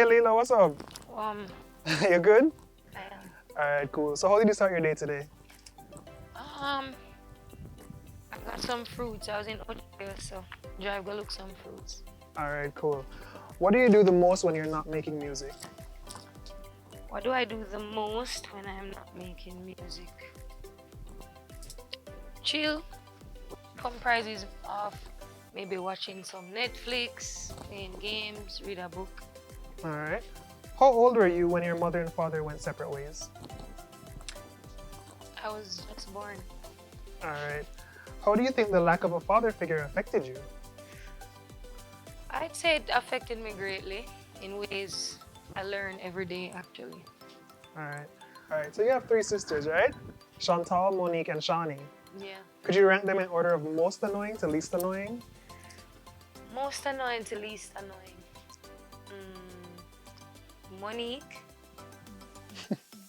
Hey Lila, what's up? Um, You good? I am. Alright, cool. So how did you start your day today? I got some fruits. I was in Protoje, so drive go look some fruits. Alright, cool. What do you do the most when you're not making music? What do I do the most when I'm not making music? Chill. Comprises of maybe watching some Netflix, playing games, read a book. Alright. How old were you when your mother and father went separate ways? I was just born. Alright. How do you think the lack of a father figure affected you? I'd say it affected me greatly in ways I learn every day actually. Alright. Alright, so you have 3 sisters, right? Chantal, Monique, and Shawnee. Yeah. Could you rank them in order of most annoying to least annoying? Most annoying to least annoying. Monique,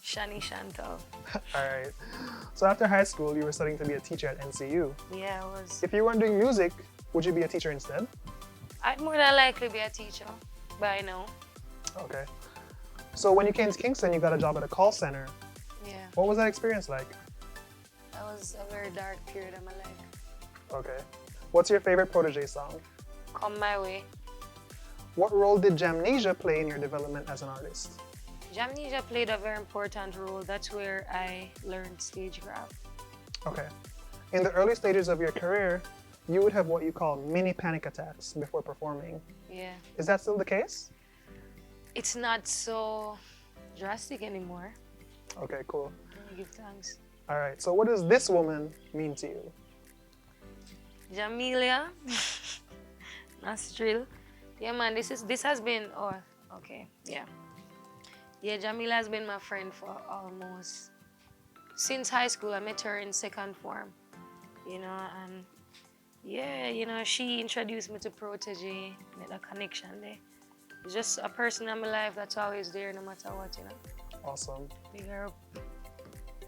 Shani Chantal. Alright. So after high school, you were studying to be a teacher at NCU. Yeah, I was. If you weren't doing music, would you be a teacher instead? I'd more than likely be a teacher by now. Okay. So when you came to Kingston, you got a job at a call center. Yeah, What was that experience like? that was a very dark period of my life. Okay. What's your favorite Protege song? Come my way. What role did Jamnesia play in your development as an artist? Jamnesia played a very important role. That's where I learned stagecraft. Okay. In the early stages of your career, you would have what you call mini panic attacks before performing. Yeah, Is that still the case? it's not so drastic anymore. Okay, cool. I give thanks. All right. So what does this woman mean to you? Jamila, Nostril. Yeah, man, this has been, oh, okay, yeah. Yeah, Jamila has been my friend for almost, since high school. I met her in second form, you know, and yeah, you know, she introduced me to Protege, made a connection there. It's just a person in my life that's always there no matter what, you know. Awesome. Big her up.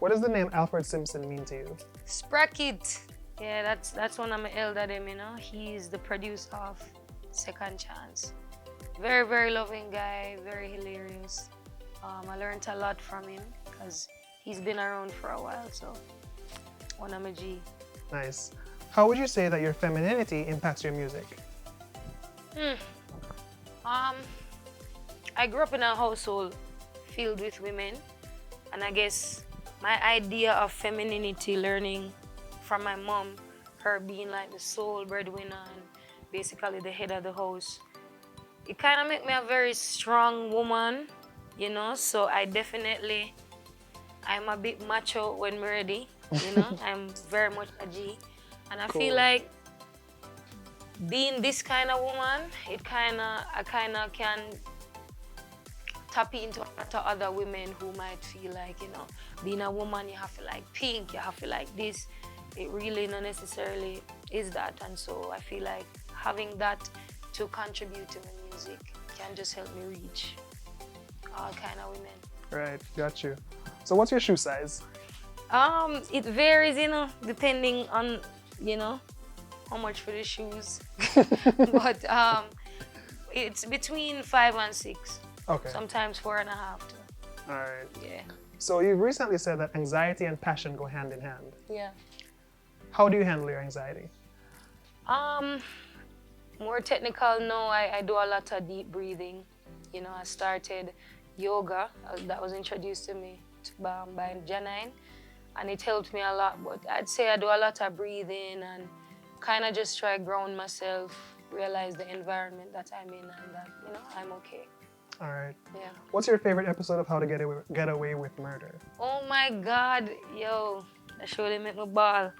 What does the name Alfred Simpson mean to you? Sprocket. Yeah, that's one of my elder them, you know. He's the producer of Second Chance. Very, very loving guy, very hilarious. I learned a lot from him because he's been around for a while, so one of my G. Nice. How would you say that your femininity impacts your music? I grew up in a household filled with women, and I guess my idea of femininity, learning from my mom, her being like the sole breadwinner and basically the head of the house, it kind of made me a very strong woman, you know, so I'm a bit macho when I'm ready, you know. I'm very much a G, and I feel like being this kind of woman, I kind of can tap into other women who might feel like, you know, being a woman, you have to like pink, you have to like this. It really not necessarily is that, and so I feel like having that to contribute to my music can just help me reach all kind of women. Right, got you. So what's your shoe size? It varies, you know, depending on, you know, how much for the shoes. But it's between 5 and 6. Okay. Sometimes 4.5 too. All right. Yeah. So you recently said that anxiety and passion go hand in hand. Yeah. How do you handle your anxiety? More technical, no, I do a lot of deep breathing. You know, I started yoga, that was introduced to me by Janine, and it helped me a lot. But I'd say I do a lot of breathing and kind of just try ground myself, realize the environment that I'm in, and that, you know, I'm okay. All right. Yeah. What's your favorite episode of How to Get Away with Murder? Oh my God, yo, that surely make me ball.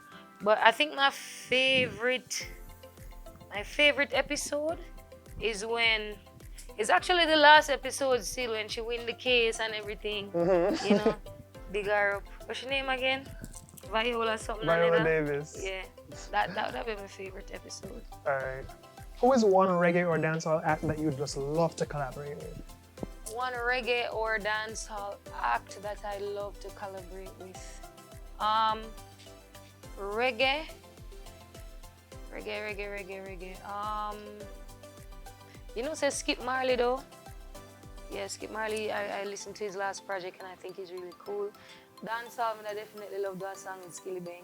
But I think my favorite episode is when, it's actually the last episode still, when she win the case and everything. Mm-hmm. You know, big her up. What's your name again? Viola something. Viola Davis. Yeah, that be my favorite episode. All right. Who is one reggae or dancehall act that you'd just love to collaborate with? One reggae or dancehall act that I love to collaborate with. Reggae. You know, say Skip Marley though. Yeah, Skip Marley, I listened to his last project and I think he's really cool. Dancehall, I definitely love that song with Skilly Bang.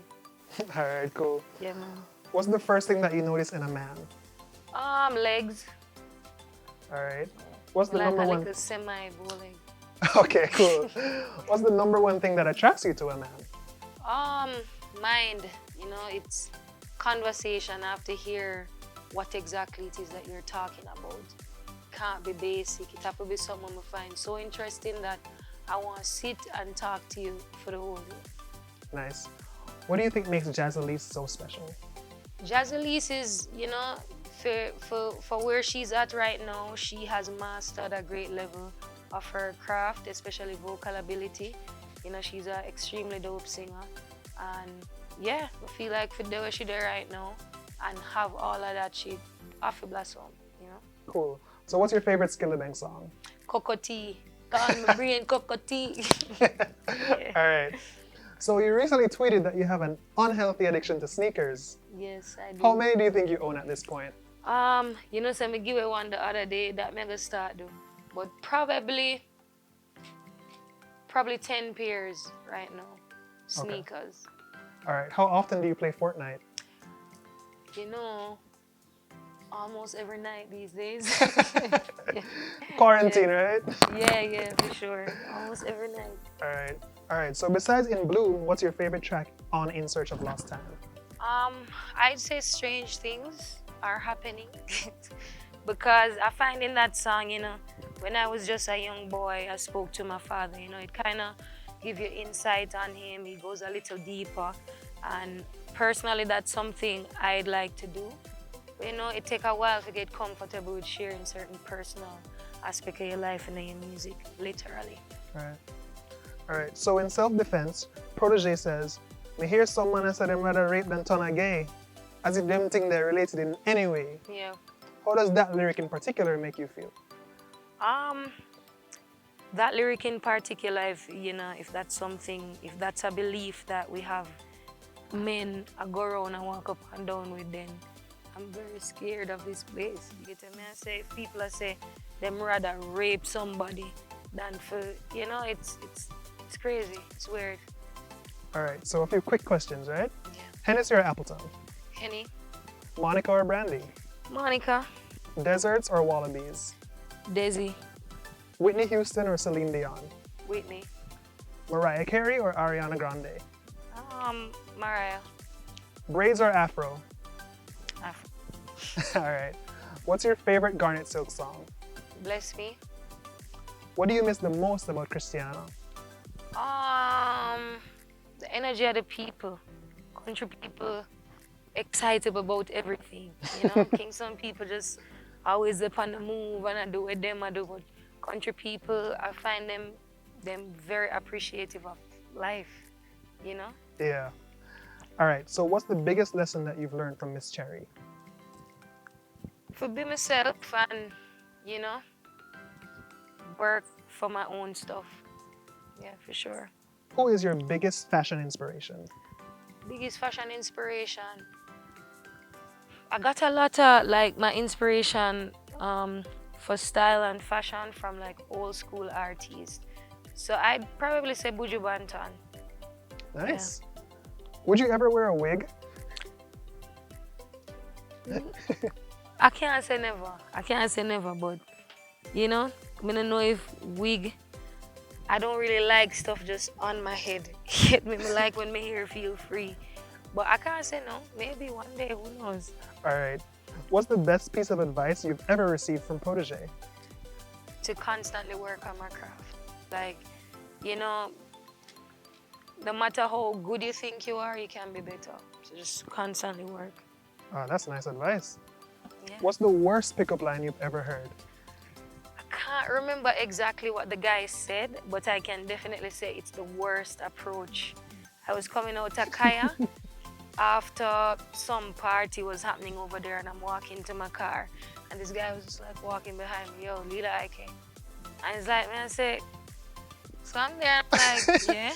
All right, cool. Yeah, man. What's the first thing that you notice in a man? Legs. All right. What's the like number one? Like a semi-bow leg. Okay, cool. What's the number one thing that attracts you to a man? Mind. You know, it's conversation. I have to hear what exactly it is that you're talking about. Can't be basic. It have to be someone I find so interesting that I want to sit and talk to you for the whole day. Nice. What do you think makes Jazz Elise so special? Jazz Elise is, you know, for where she's at right now, she has mastered a great level of her craft, especially vocal ability. You know, she's an extremely dope singer. And yeah, I feel like for the way she's there right now and have all of that, she off a blossom, you know. Cool. So what's your favorite Skillabang song? Cocoa-tea. Gone my brain, cocoa-tea. Yeah. All right. So you recently tweeted that you have an unhealthy addiction to sneakers. Yes, I do. How many do you think you own at this point? You know, so me give away one the other day that me gonna start do. But probably 10 pairs right now. Sneakers. Okay. All right. How often do you play Fortnite? You know, almost every night these days. Yeah. Quarantine, right? Yeah, for sure. Almost every night. All right. All right. So besides In Bloom, what's your favorite track on In Search of Lost Time? I'd say Strange Things Are Happening. Because I find in that song, you know, when I was just a young boy, I spoke to my father, you know, it kind of gives you insight on him. He goes a little deeper. And personally, that's something I'd like to do. But, you know, it takes a while to get comfortable with sharing certain personal aspect of your life and your music, literally. All right. All right. So in self-defense, Protege says, "Me hear someone and say them rather rape than turn a gay, as if them think they're related in any way." Yeah. How does that lyric in particular make you feel? That lyric in particular, if you know, if that's a belief that we have men go around and walk up and down with, then I'm very scared of this place. You get me? I say if people say them rather rape somebody than for, you know, it's crazy. It's weird. All right. So a few quick questions, right? Yeah. Hennessy or Appleton? Henny. Monica or Brandy? Monica. Deserts or Wallabies? Desi. Whitney Houston or Celine Dion? Whitney. Mariah Carey or Ariana Grande? Mariah. Braids or Afro? Afro. All right. What's your favorite Garnet Silk song? Bless Me. What do you miss the most about Christiana? The energy of the people. Country people excited about everything. You know, Kingston people just always up on the move and I do what them I do. But country people, I find them very appreciative of life, you know? Yeah. All right. So what's the biggest lesson that you've learned from Miss Cherry? For be myself and, you know, work for my own stuff. Yeah, for sure. Who is your biggest fashion inspiration? Biggest fashion inspiration? I got a lot of, like, my inspiration for style and fashion from, like, old school artists. So I'd probably say Buju Banton. Nice. Yeah. Would you ever wear a wig? I can't say never, but, you know, I don't know if wig, I don't really like stuff just on my head. Me like when my hair feel free. But I can't say no. Maybe one day, who knows? All right. What's the best piece of advice you've ever received from Protege? To constantly work on my craft. Like, you know, no matter how good you think you are, you can be better. So just constantly work. Oh, that's nice advice. Yeah. What's the worst pickup line you've ever heard? I can't remember exactly what the guy said, but I can definitely say it's the worst approach. I was coming out of Kaya after some party was happening over there, and I'm walking to my car, and this guy was just like walking behind me, "Yo, Lila Iké." And he's like, man, I say, so I'm there, I'm like, yeah.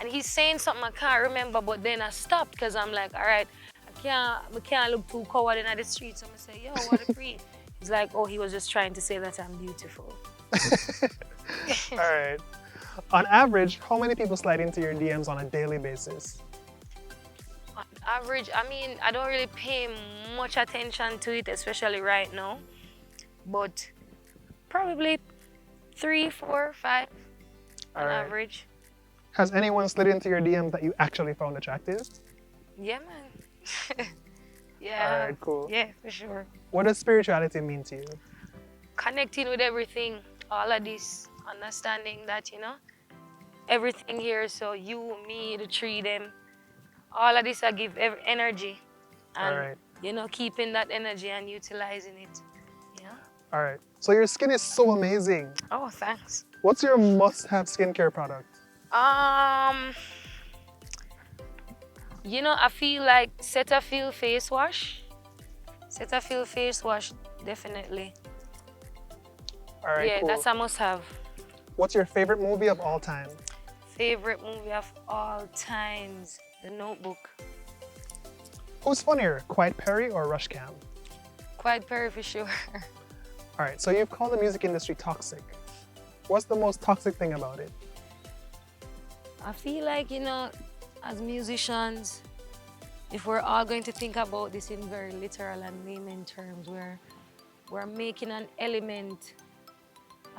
And he's saying something I can't remember, but then I stopped because I'm like, all right, I can't look too coward in the street. So I'm going to say, yo, what a pre. He's like, oh, he was just trying to say that I'm beautiful. All right. On average, how many people slide into your DMs on a daily basis? On average, I mean, I don't really pay much attention to it, especially right now. But probably 3, 4, 5 All on right. average. Has anyone slid into your DMs that you actually found attractive? Yeah, man. Yeah. All right, cool. Yeah, for sure. What does spirituality mean to you? Connecting with everything, all of this, understanding that, everything here, so you, me, the tree, them, all of this I give energy. And, All right. Keeping that energy and utilizing it. All right. So your skin is so amazing. Oh, thanks. What's your must-have skincare product? I feel like Cetaphil face wash. Cetaphil face wash, definitely. All right, Yeah, cool. that's a must-have. What's your favorite movie of all time? Favorite movie of all times, The Notebook. Who's funnier, Quiet Perry or Rush Cam? Quiet Perry for sure. All right, so you've called the music industry toxic. What's the most toxic thing about it? I feel like, as musicians, if we're all going to think about this in very literal and layman terms, we're making an element,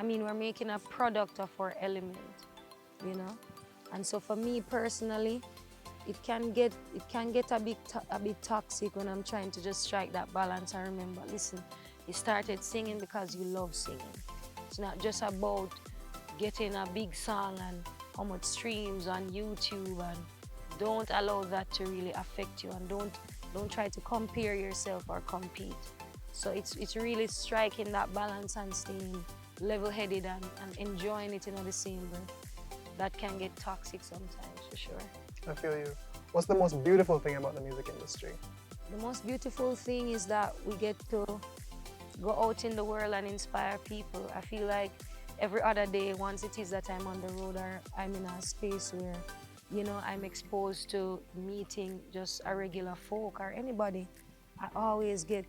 we're making a product of our element, And so for me personally, it can get a bit toxic when I'm trying to just strike that balance. I remember, listen, you started singing because you love singing. It's not just about getting a big song and how much streams on YouTube, and don't allow that to really affect you, and don't try to compare yourself or compete. So it's really striking that balance and staying level-headed and enjoying it in the same breath. That can get toxic sometimes, for sure. I feel you. What's the most beautiful thing about the music industry? The most beautiful thing is that we get to go out in the world and inspire people. I feel like every other day, once it is that I'm on the road or I'm in a space where, I'm exposed to meeting just a regular folk or anybody, I always get,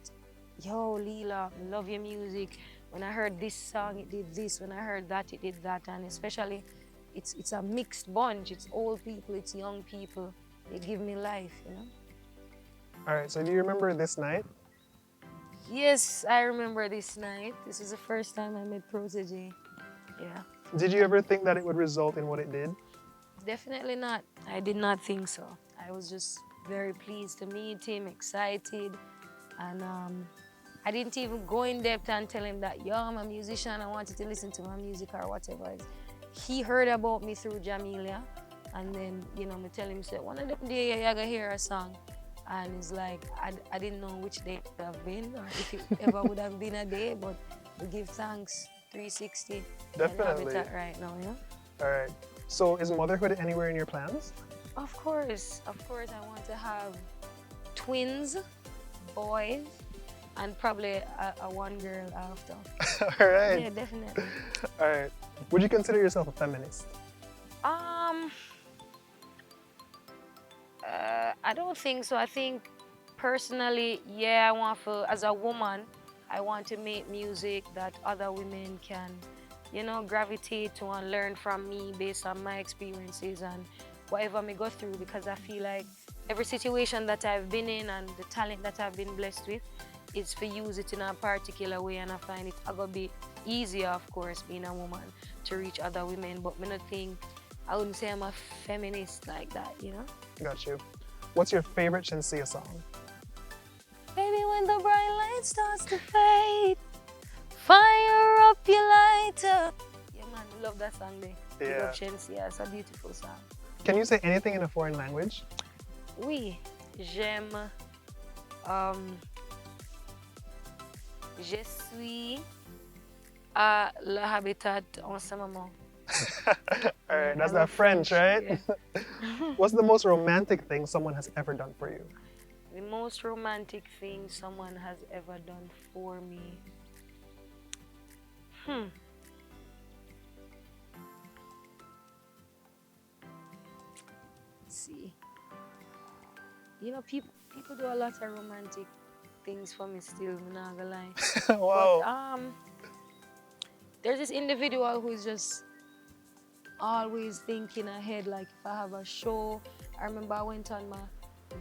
yo, Lila, I love your music. When I heard this song, it did this. When I heard that, it did that. And especially, it's a mixed bunch. It's old people, it's young people. They give me life, All right, so do you remember this night? Yes, I remember this night. This is the first time I met Protege. Yeah. Did you ever think that it would result in what it did? Definitely not. I did not think so. I was just very pleased to meet him, excited. And I didn't even go in depth and tell him that, yo, I'm a musician, I wanted to listen to my music or whatever. He heard about me through Jamila. And then, me tell him, say, one of them days you're gonna hear a song. And it's like, I didn't know which day it would have been or if it ever would have been a day, but we give thanks 360. Definitely. And habitat right now, All right. So is motherhood anywhere in your plans? Of course, I want to have twins, boys, and probably a one girl after. All right. Yeah, definitely. All right. Would you consider yourself a feminist? I don't think so. I think personally, yeah, I want to, as a woman, I want to make music that other women can, gravitate to and learn from me based on my experiences and whatever I go through, because I feel like every situation that I've been in and the talent that I've been blessed with is for use it in a particular way, and I find it gonna be easier, of course, being a woman to reach other women, but I wouldn't say I'm a feminist like that, Got you. What's your favorite Shinsia song? Baby, when the bright light starts to fade, fire up your lighter. Yeah, man, I love that song there. Yeah. Love Shinsia, it's a beautiful song. Can you say anything in a foreign language? Oui, j'aime. Je suis à le habitat en ce moment. All right, that's that French, right? Yeah. What's the most romantic thing someone has ever done for you? The most romantic thing someone has ever done for me. Let's see. People do a lot of romantic things for me still, I'm not gonna lie. Wow. But, there's this individual who's just always thinking ahead. Like if I have a show, I remember I went on my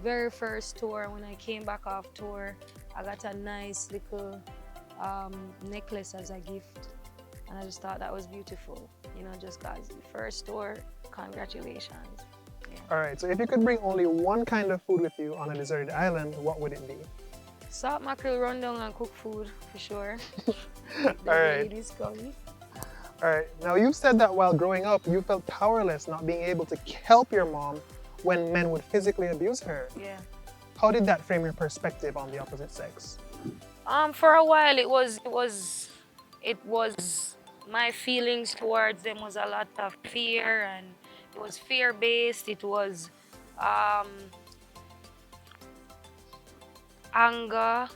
very first tour. When I came back off tour, I got a nice little necklace as a gift, and I just thought that was beautiful. You know, just guys, the first tour, congratulations. Yeah. All right, so if you could bring only one kind of food with you on a deserted island, what would it be? Salt mackerel rundown and cook food for sure. All right. It is coming. All right, now you've said that while growing up, you felt powerless not being able to help your mom when men would physically abuse her. Yeah. How did that frame your perspective on the opposite sex? For a while, it was my feelings towards them was a lot of fear, and it was fear-based. It was anger.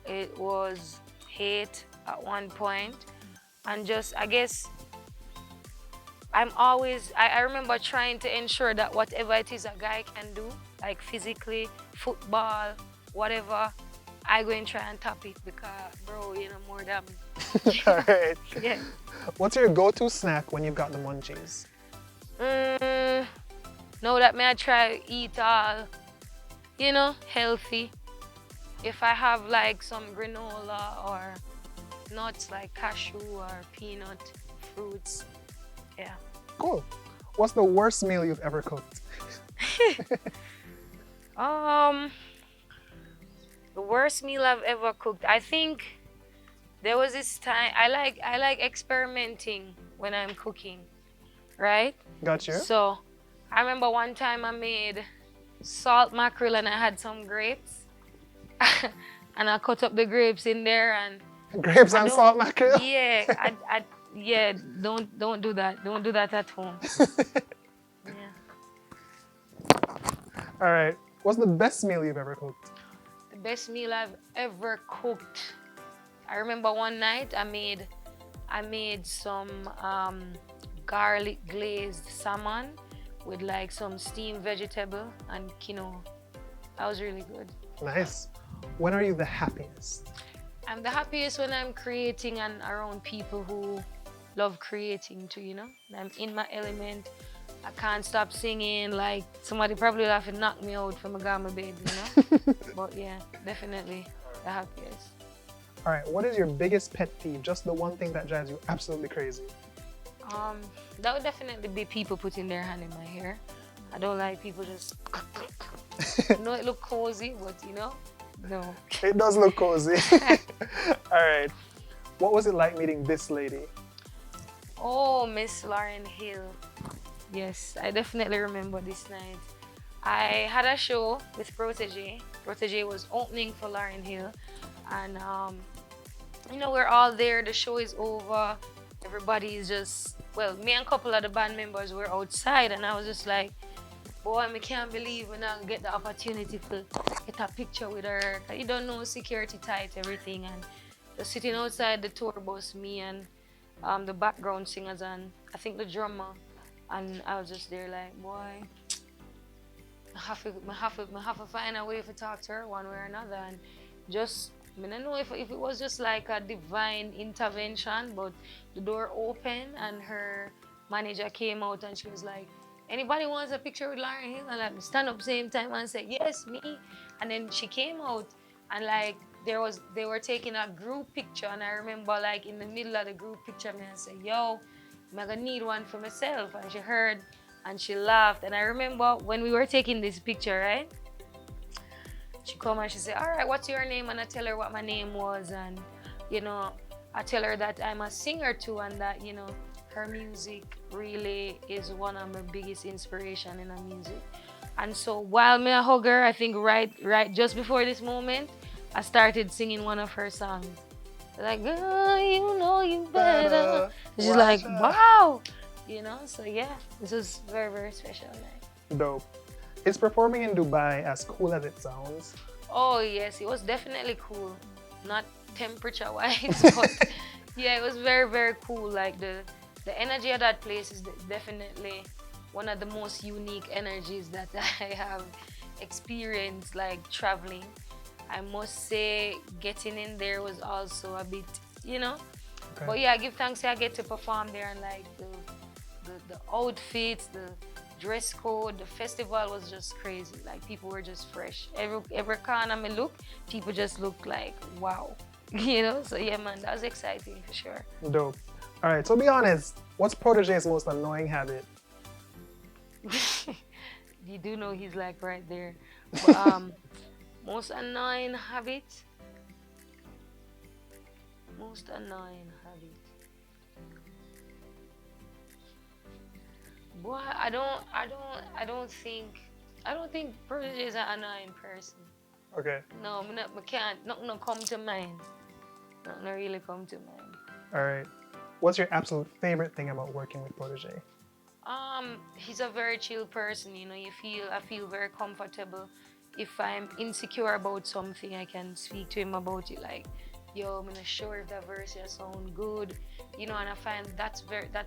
It was hate at one point. And just, I guess, I remember trying to ensure that whatever it is a guy can do, like physically, football, whatever, I go and try and top it because, bro, you know, more than me. All right. Yeah. What's your go-to snack when you've got the munchies? Know that may I try eat all, you know, healthy. If I have like some granola or nuts like cashew or peanut fruits, yeah. Cool. What's the worst meal you've ever cooked? The worst meal I've ever cooked. I think there was this time I like experimenting when I'm cooking, right? Got you. So I remember one time I made salt mackerel and I had some grapes, and I cut up the grapes in there and. Grapes and salt mackerel? Yeah, yeah. Don't do that. Don't do that at home. Yeah. All right. What's the best meal you've ever cooked? The best meal I've ever cooked. I remember one night I made some garlic glazed salmon with like some steamed vegetable and quinoa. That was really good. Nice. When are you the happiest? I'm the happiest when I'm creating and around people who love creating too, you know? I'm in my element. I can't stop singing. Like, somebody probably will have to knock me out from a gamma bed, you know? But yeah, definitely the happiest. All right, what is your biggest pet peeve? Just the one thing that drives you absolutely crazy. That would definitely be people putting their hand in my hair. I don't like people just... I know it look cozy, but you know, no. It does look cozy. All right. What was it like meeting this lady? Oh, Miss Lauryn Hill. Yes, I definitely remember this night. I had a show with Protege. Protege was opening for Lauryn Hill. And, you know, we're all there. The show is over. Everybody is just, well, me and a couple of the band members were outside. And I was just like, boy, I can't believe when I get the opportunity to get a picture with her. You don't know, security tight, everything. And just sitting outside the tour bus, me and the background singers and I think the drummer. And I was just there like, boy, I have to find a way to talk to her one way or another. And just, I don't know if it was just like a divine intervention, but the door opened and her manager came out and she was like, anybody wants a picture with Lauryn Hill? And I stand up same time and say, yes, me. And then she came out and like, they were taking a group picture. And I remember like in the middle of the group picture, I said, yo, I'm gonna need one for myself. And she heard and she laughed. And I remember when we were taking this picture, right? She come and she said, all right, what's your name? And I tell her what my name was. And, you know, I tell her that I'm a singer too and that, you know, her music really is one of my biggest inspiration in her music. And so while me I hug her, I think right just before this moment, I started singing one of her songs. Like, oh, you know you better. She's like, wow. You know, so yeah, this was very, very special night. Dope. Is performing in Dubai as cool as it sounds? Oh yes, it was definitely cool. Not temperature-wise, but yeah, it was very, very cool. Like the energy of that place is definitely one of the most unique energies that I have experienced, like traveling. I must say getting in there was also a bit, you know, Okay. But yeah, I give thanks that I get to perform there, and like the outfits, the dress code, the festival was just crazy. Like people were just fresh. Every corner me look, people just look like wow. You know? So yeah man, that was exciting for sure. Dope. Alright, so be honest, what's Protoje's most annoying habit? You do know he's like right there. But, most annoying habit. Most annoying habit. Boy, I don't think Protege is an annoying person. Okay. No, I can't. Nothing come to mind. Nothing really come to mind. Alright. What's your absolute favorite thing about working with Protege? He's a very chill person, you know. I feel very comfortable. If I'm insecure about something, I can speak to him about it. Like, yo, I'm not sure if that verse here sound good, you know. And I find that's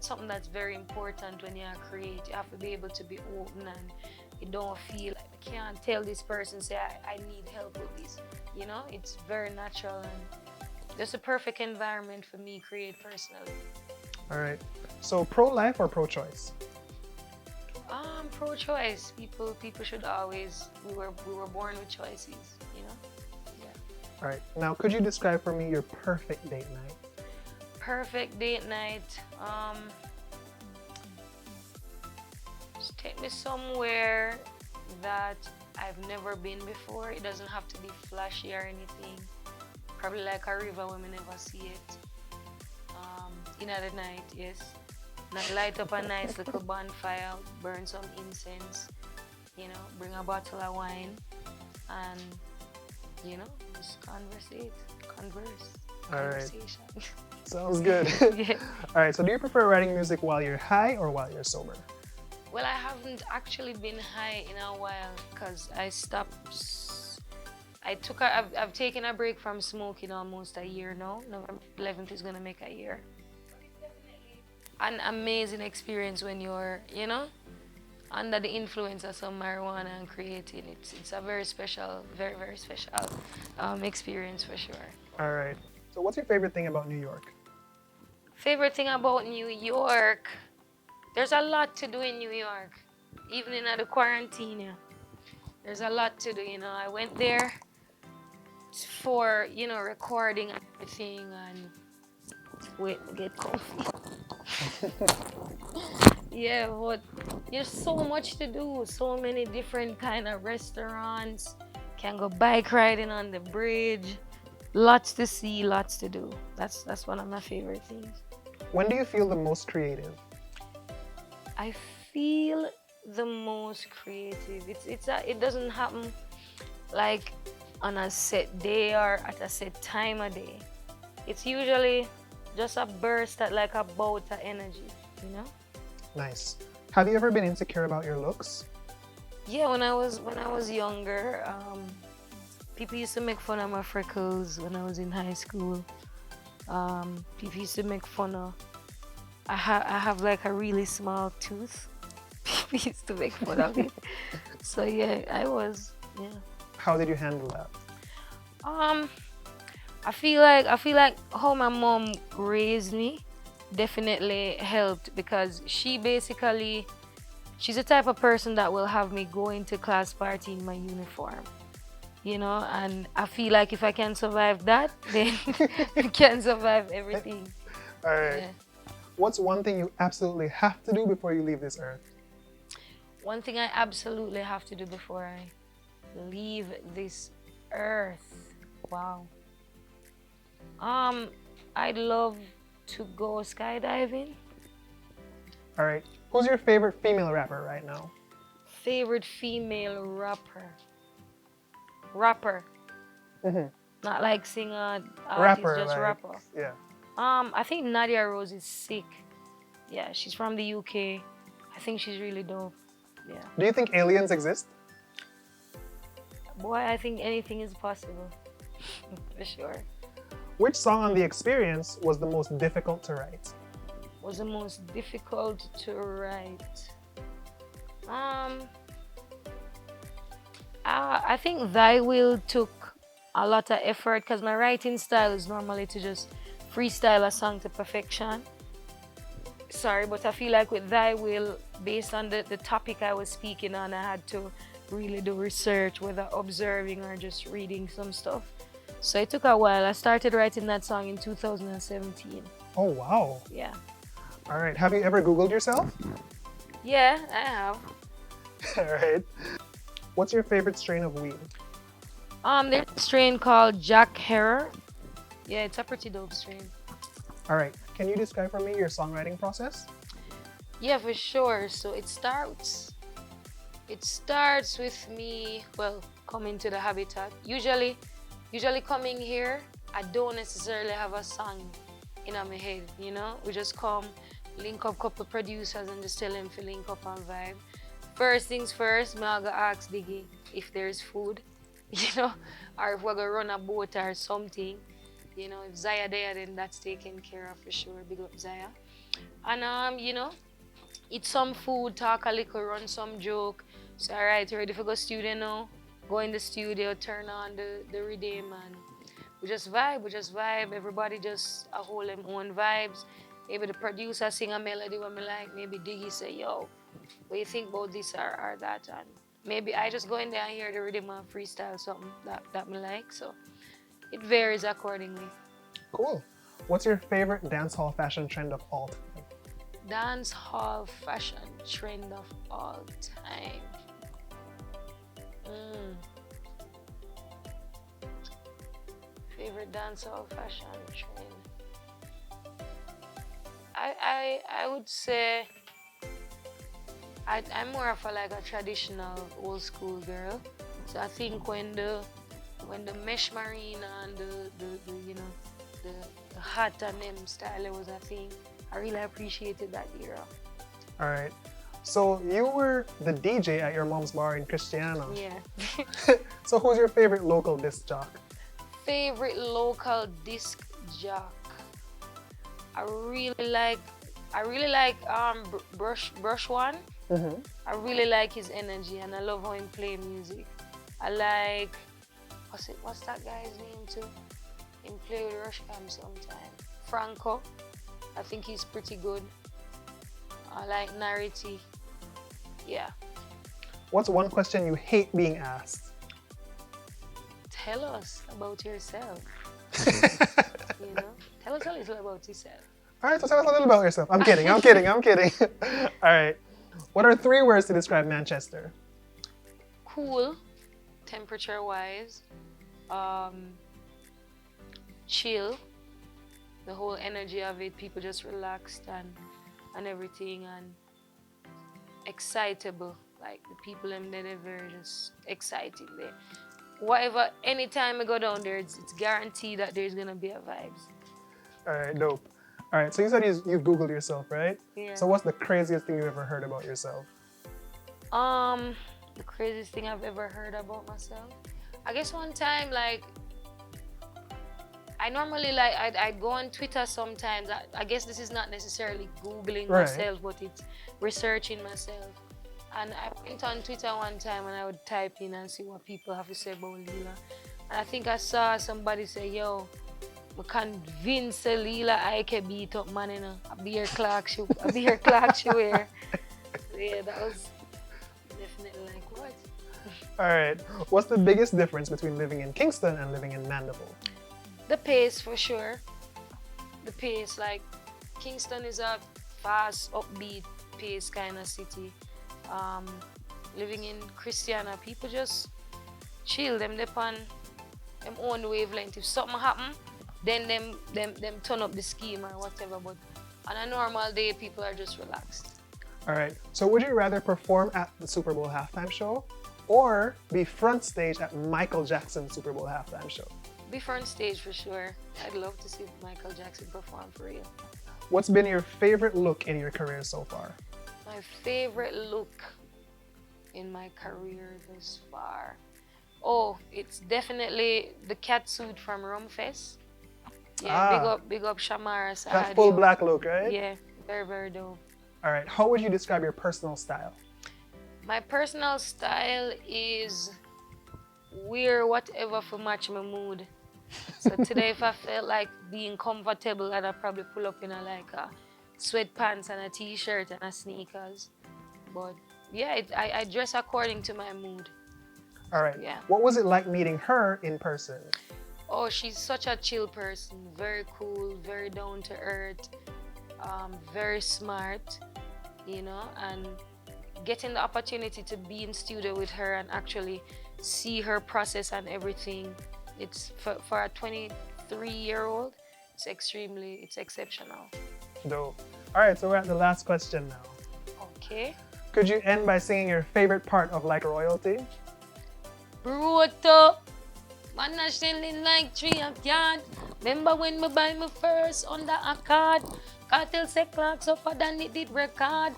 something that's very important when you create. You have to be able to be open, and you don't feel like I can't tell this person say I need help with this. You know, it's very natural and just a perfect environment for me to create personally. All right. So pro-life or pro-choice? Pro-choice. People should always. We were born with choices. You know. Yeah. All right. Now, could you describe for me your perfect date night? Perfect date night. Just take me somewhere that I've never been before. It doesn't have to be flashy or anything. Probably like a river where we never see it. In the night, yes. Not light up a nice little bonfire, burn some incense, you know, bring a bottle of wine, and, you know, just converse. Conversation. Sounds good. Yeah. All right, so do you prefer writing music while you're high or while you're sober? Well, I haven't actually been high in a while because I stopped. I've taken a break from smoking almost a year now. November 11th is gonna make a year. An amazing experience when you're, you know, under the influence of some marijuana and creating it. It's a very special, very, very special experience for sure. All right. So what's your favorite thing about New York? Favorite thing about New York? There's a lot to do in New York. Even in the quarantine, yeah. There's a lot to do, you know. I went there for, you know, recording and everything, and wait, get comfy. Yeah, but there's so much to do. So many different kind of restaurants. Can go bike riding on the bridge. Lots to see, lots to do. That's one of my favorite things. When do you feel the most creative? I feel the most creative. It doesn't happen like on a set day or at a set time of day. It's usually just a burst at like a bout of energy, you know? Nice. Have you ever been insecure about your looks? Yeah, when I was younger, people used to make fun of my freckles when I was in high school. People used to make fun of. I have like a really small tooth. People used to make fun of it. So yeah, yeah. How did you handle that? I feel like how my mom raised me definitely helped, because she's the type of person that will have me go into class party in my uniform, you know, and I feel like if I can survive that, then I can survive everything. All right. Yeah. What's one thing you absolutely have to do before you leave this earth? One thing I absolutely have to do before I leave this earth. Wow. I'd love to go skydiving. All right. Who's your favorite female rapper right now? Favorite female rapper? Rapper. Mm-hmm. Not like singer, artist, rapper, just like, rapper. Yeah. I think Nadia Rose is sick. Yeah, she's from the UK. I think she's really dope. Yeah. Do you think aliens exist? Boy, I think anything is possible. For sure. Which song on the ExPerience was the most difficult to write? Was the most difficult to write? I think Thy Will took a lot of effort, because my writing style is normally to just freestyle a song to perfection. Sorry, but I feel like with Thy Will, based on the topic I was speaking on, I had to really do research, whether observing or just reading some stuff. So it took a while. I started writing that song in 2017. Oh, wow. Yeah. All right. Have you ever Googled yourself? Yeah, I have. All right. What's your favorite strain of weed? There's a strain called Jack Herrer. Yeah, it's a pretty dope strain. All right. Can you describe for me your songwriting process? Yeah, for sure. So it starts with me, well, coming to the habitat. Usually coming here, I don't necessarily have a song in my head, you know? We just come, link up couple producers and just tell them to link up and vibe. First things first, me I go ask Diggy if there's food, you know, or if we're gonna run a boat or something. You know, if Zaya there, then that's taken care of for sure. Big up Zaya. And you know, eat some food, talk a little, run some joke. So alright, ready for go studio now? Go in the studio, turn on the rhythm, and we just vibe. Everybody just hold them own vibes. Maybe the producer sing a melody what me like. Maybe Diggy say, yo, what you think about this or that? And maybe I just go in there and hear the rhythm and freestyle something that me like. So it varies accordingly. Cool. What's your favorite dancehall fashion trend of all time? Dancehall fashion trend of all time. Favorite dancehall fashion trend. I would say I'm more of a traditional old school girl. So I think when the mesh marine and the you know the hat and them style was a thing, I really appreciated that era. All right. So you were the DJ at your mom's bar in Christiana. Yeah. So who's your favorite local disc jock? Favorite local disc jock. I really like Brush One. Mm-hmm. I really like his energy and I love how he play music. I like what's that guy's name too? He play with Rush Cam sometime. Franco. I think he's pretty good. I like Narity. Yeah. What's one question you hate being asked? Tell us about yourself. You know? Tell us a little about yourself. All right, so tell us a little about yourself. I'm kidding. All right. What are 3 words to describe Manchester? Cool, temperature-wise. Chill. The whole energy of it, people just relaxed and everything, and excitable. Like the people in there, they're very just excited there. Whatever, anytime I go down there, it's guaranteed that there's gonna be a vibes. All right, dope. All right, so you said you've Googled yourself, right? Yeah. So what's the craziest thing you've ever heard about yourself? The craziest thing I've ever heard about myself? I guess one time, like, I normally, like, I'd go on Twitter sometimes. I guess this is not necessarily Googling myself, but it's researching myself. And I went on Twitter one time and I would type in and see what people have to say about Lila. And I think I saw somebody say, yo, I convinced Lila Iké beat up man, you know. I be her Clark shoe wear. Yeah, that was definitely like, what? All right. What's the biggest difference between living in Kingston and living in Mandeville? The pace, for sure. The pace, like, Kingston is a fast, upbeat pace kind of city. Living in Christiana, people just chill. Them on them own wavelength. If something happen, then them turn up the scheme or whatever. But on a normal day, people are just relaxed. All right. So would you rather perform at the Super Bowl halftime show or be front stage at Michael Jackson's Super Bowl halftime show? Be front stage for sure. I'd love to see Michael Jackson perform for real. What's been your favorite look in your career so far? My favorite look in my career thus far. Oh, it's definitely the cat suit from Rumfest. Yeah, big up Shamara Sadio. That full black look, right? Yeah, very, very dope. All right, how would you describe your personal style? My personal style is wear whatever for match my mood. So today, if I felt like being comfortable, I'd probably pull up in a sweatpants and a t-shirt and a sneakers. But yeah, I dress according to my mood. All right. Yeah. What was it like meeting her in person? Oh, she's such a chill person. Very cool, very down to earth, very smart, you know, and getting the opportunity to be in studio with her and actually see her process and everything, it's for a 23-year-old, it's exceptional. Dope. All right, so we're at the last question now. Okay. Could you end by singing your favorite part of Like Royalty? Protoje, man a shelling like tree of yard. Remember when me buy my first under a card? Cartel say clocks upper than it did record.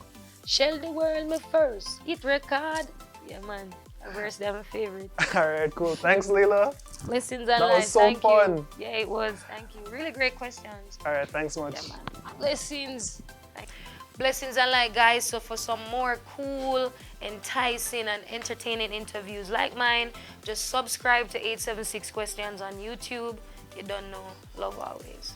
Shell the world me first, it record. Yeah man, a verse that my favorite. All right, cool. Thanks, Lila. Blessings and That light. was so Thank fun. you. Yeah, it was. Thank you. Really great questions. All right, thanks so much. Yeah, man. Blessings. Blessings and light, guys. So for some more cool, enticing, and entertaining interviews like mine, just subscribe to 876 Questions on YouTube. You don't know. Love always.